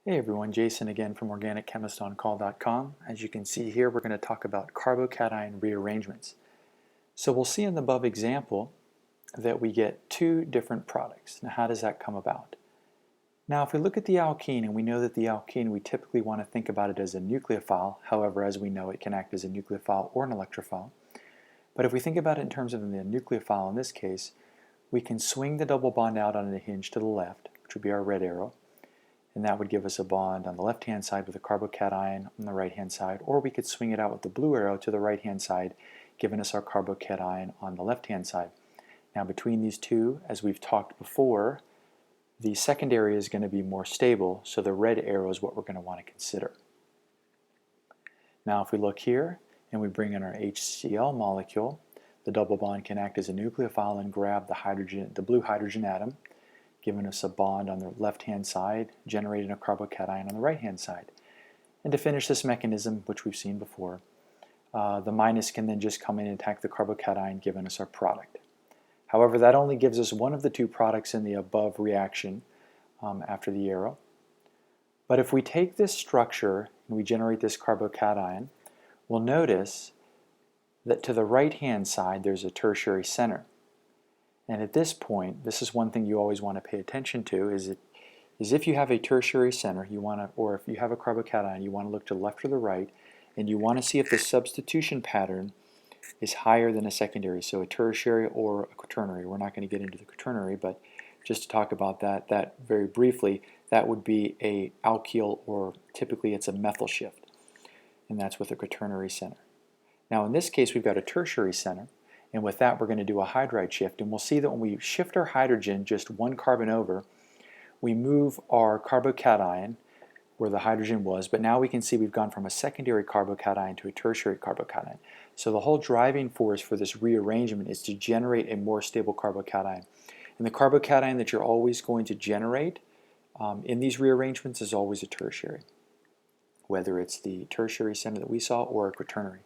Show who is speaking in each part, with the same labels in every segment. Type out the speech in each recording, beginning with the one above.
Speaker 1: Hey everyone, Jason again from OrganicChemistOnCall.com. As you can see here, we're going to talk about carbocation rearrangements. So we'll see in the above example that we get two different products. Now how does that come about? Now if we look at the alkene, and we know that the alkene, we typically want to think about it as a nucleophile. However, as we know, it can act as a nucleophile or an electrophile. But if we think about it in terms of the nucleophile in this case, we can swing the double bond out on a hinge to the left, which would be our red arrow, and that would give us a bond on the left-hand side with a carbocation on the right-hand side, or we could swing it out with the blue arrow to the right-hand side, giving us our carbocation on the left-hand side. Now between these two, as we've talked before, the secondary is going to be more stable, so the red arrow is what we're going to want to consider. Now if we look here and we bring in our HCl molecule, the double bond can act as a nucleophile and grab the blue hydrogen atom, giving us a bond on the left-hand side, generating a carbocation on the right-hand side. And to finish this mechanism, which we've seen before, the minus can then just come in and attack the carbocation, giving us our product. However, that only gives us one of the two products in the above reaction after the arrow. But if we take this structure and we generate this carbocation, we'll notice that to the right-hand side there's a tertiary center. And at this point, this is one thing you always want to pay attention to, is if you have a tertiary center, or if you have a carbocation, you want to look to the left or the right, and you want to see if the substitution pattern is higher than a secondary, so a tertiary or a quaternary. We're not going to get into the quaternary, but just to talk about that very briefly, that would be a alkyl, or typically it's a methyl shift, and that's with a quaternary center. Now in this case, we've got a tertiary center, and with that we're going to do a hydride shift, and we'll see that when we shift our hydrogen just one carbon over, we move our carbocation where the hydrogen was, but now we can see we've gone from a secondary carbocation to a tertiary carbocation. So the whole driving force for this rearrangement is to generate a more stable carbocation. And the carbocation that you're always going to generate in these rearrangements is always a tertiary, whether it's the tertiary center that we saw or a quaternary.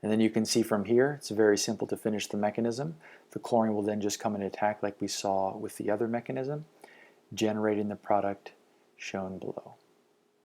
Speaker 1: And then you can see from here, it's very simple to finish the mechanism. The chlorine will then just come and attack like we saw with the other mechanism, generating the product shown below.